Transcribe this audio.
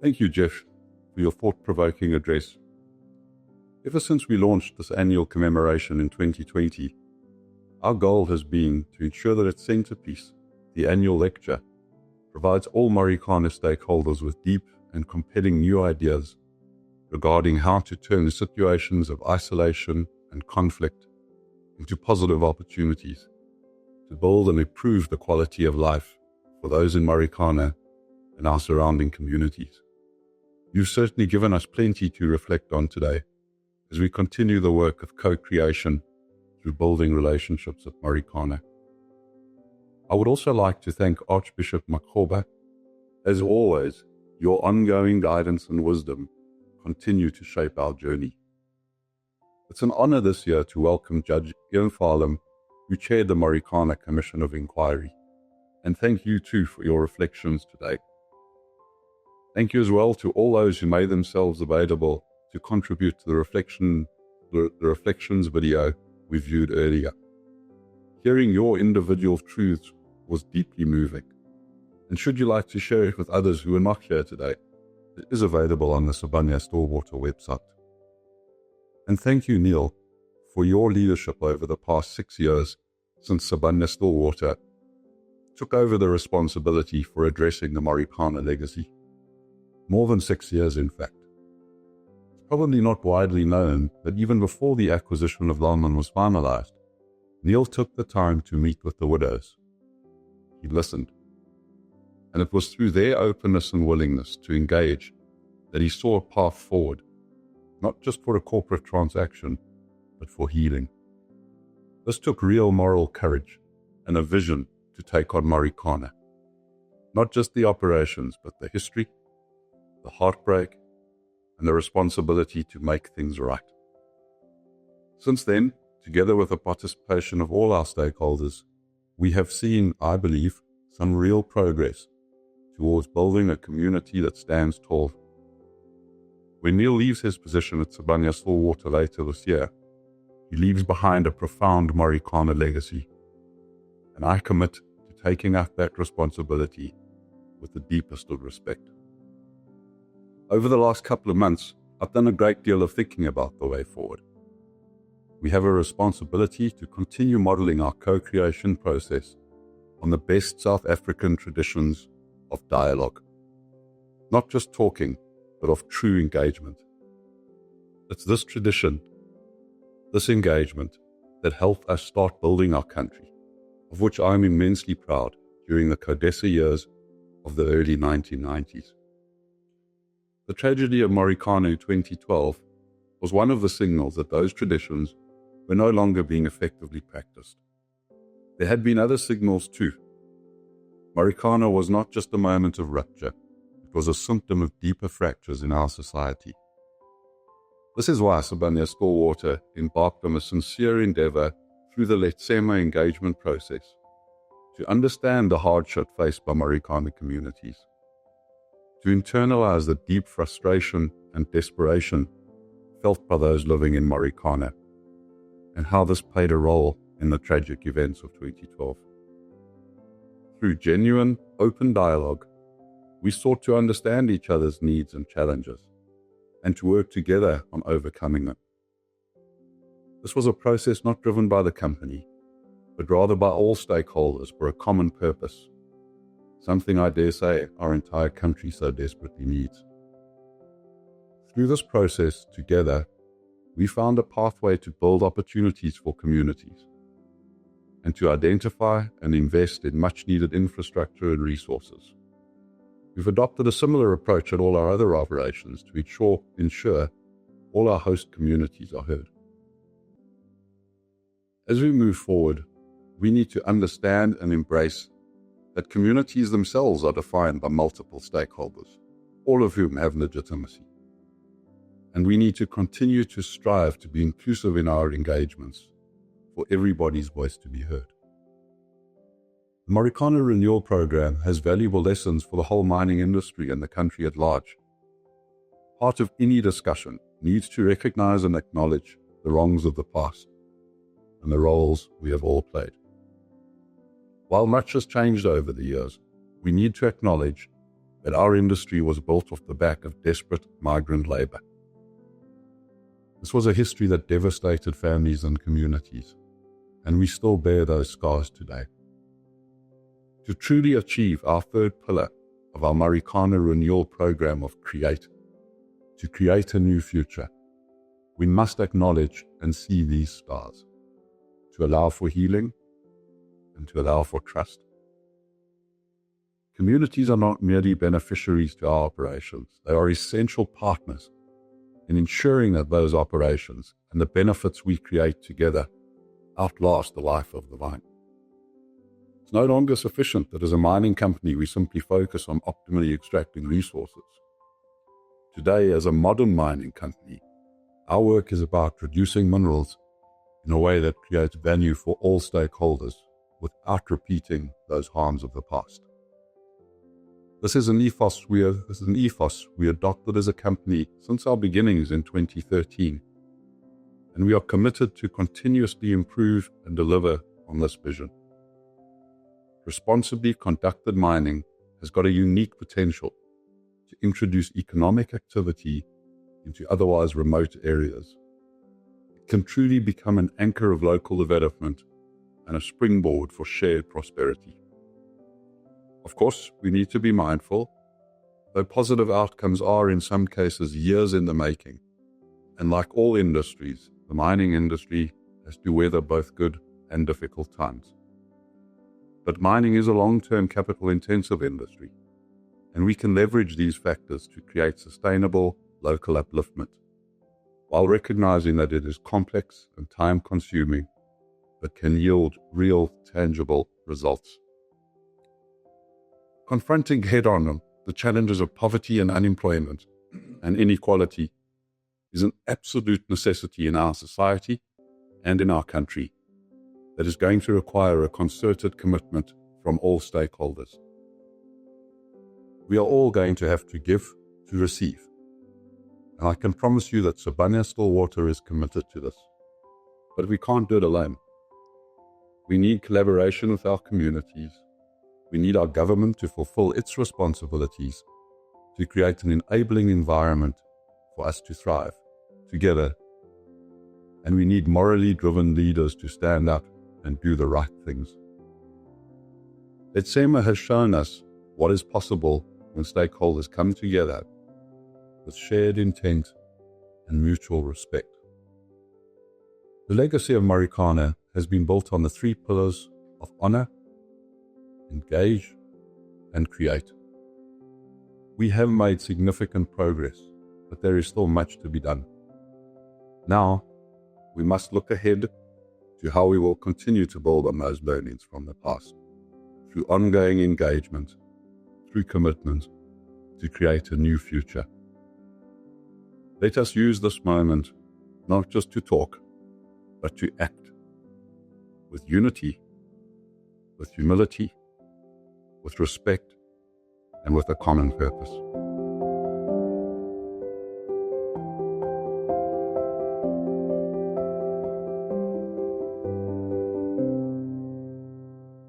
Thank you, Jeff, for your thought-provoking address. Ever since we launched this annual commemoration in 2020, our goal has been to ensure that its centerpiece, the annual lecture, provides all Marikana stakeholders with deep and compelling new ideas regarding how to turn situations of isolation and conflict into positive opportunities to build and improve the quality of life for those in Marikana and our surrounding communities. You've certainly given us plenty to reflect on today as we continue the work of co-creation through building relationships at Marikana. I would also like to thank Archbishop Makgoba. As always, your ongoing guidance and wisdom continue to shape our journey. It's an honor this year to welcome Judge Ian Farlam, who chaired the Marikana Commission of Inquiry, and thank you too for your reflections today. Thank you as well to all those who made themselves available to contribute to the reflections video we viewed earlier. Hearing your individual truths was deeply moving, and should you like to share it with others who are not here today, it is available on the Sibanye-Stillwater website. And thank you, Neil, for your leadership over the past 6 years since Sibanye-Stillwater took over the responsibility for addressing the Marikana legacy. More than 6 years, in fact. It's probably not widely known that even before the acquisition of London was finalized, Neil took the time to meet with the widows. He listened. And it was through their openness and willingness to engage that he saw a path forward, not just for a corporate transaction, but for healing. This took real moral courage and a vision to take on Marikana. Not just the operations, but the history, the heartbreak, and the responsibility to make things right. Since then, together with the participation of all our stakeholders, we have seen, I believe, some real progress towards building a community that stands tall. When Neil leaves his position at Sibanye-Stillwater later this year, he leaves behind a profound Marikana legacy, and I commit to taking up that responsibility with the deepest of respect. Over the last couple of months, I've done a great deal of thinking about the way forward. We have a responsibility to continue modeling our co-creation process on the best South African traditions of dialogue. Not just talking, but of true engagement. It's this tradition, this engagement, that helped us start building our country, of which I'm immensely proud during the CODESA years of the early 1990s. The tragedy of Marikana in 2012 was one of the signals that those traditions were no longer being effectively practiced. There had been other signals too. Marikana was not just a moment of rupture, it was a symptom of deeper fractures in our society. This is why Sibanye-Stillwater embarked on a sincere endeavor through the Letsema engagement process to understand the hardship faced by Marikana communities, to internalize the deep frustration and desperation felt by those living in Marikana, and how this played a role in the tragic events of 2012. Through genuine, open dialogue, we sought to understand each other's needs and challenges, and to work together on overcoming them. This was a process not driven by the company, but rather by all stakeholders for a common purpose, something I dare say our entire country so desperately needs. Through this process, together, we found a pathway to build opportunities for communities and to identify and invest in much-needed infrastructure and resources. We've adopted a similar approach at all our other operations to ensure all our host communities are heard. As we move forward, we need to understand and embrace that communities themselves are defined by multiple stakeholders, all of whom have legitimacy. And we need to continue to strive to be inclusive in our engagements, for everybody's voice to be heard. The Marikana Renewal Program has valuable lessons for the whole mining industry and the country at large. Part of any discussion needs to recognize and acknowledge the wrongs of the past and the roles we have all played. While much has changed over the years, we need to acknowledge that our industry was built off the back of desperate migrant labor. This was a history that devastated families and communities, and we still bear those scars today. To truly achieve our third pillar of our Marikana Renewal Program of to create a new future, we must acknowledge and see these scars, to allow for healing and to allow for trust. Communities are not merely beneficiaries to our operations, they are essential partners in ensuring that those operations and the benefits we create together outlast the life of the mine. It's no longer sufficient that as a mining company we simply focus on optimally extracting resources. Today, as a modern mining company, our work is about producing minerals in a way that creates value for all stakeholders without repeating those harms of the past. This is an ethos we adopted as a company since our beginnings in 2013, and we are committed to continuously improve and deliver on this vision. Responsibly conducted mining has got a unique potential to introduce economic activity into otherwise remote areas. It can truly become an anchor of local development and a springboard for shared prosperity. Of course, we need to be mindful, though positive outcomes are in some cases years in the making, and like all industries, the mining industry has to weather both good and difficult times. But mining is a long-term capital-intensive industry, and we can leverage these factors to create sustainable local upliftment, while recognizing that it is complex and time-consuming, but can yield real, tangible results. Confronting head-on the challenges of poverty and unemployment and inequality is an absolute necessity in our society and in our country that is going to require a concerted commitment from all stakeholders. We are all going to have to give to receive, and I can promise you that Sibanye-Stillwater is committed to this. But we can't do it alone. We need collaboration with our communities. We need our government to fulfill its responsibilities to create an enabling environment for us to thrive together. And we need morally driven leaders to stand up and do the right things. Letsema has shown us what is possible when stakeholders come together with shared intent and mutual respect. The legacy of Marikana has been built on the three pillars of honor, engage, and create. We have made significant progress, but there is still much to be done. Now, we must look ahead to how we will continue to build on those learnings from the past, through ongoing engagement, through commitment, to create a new future. Let us use this moment not just to talk, but to act with unity, with humility, with respect, and with a common purpose.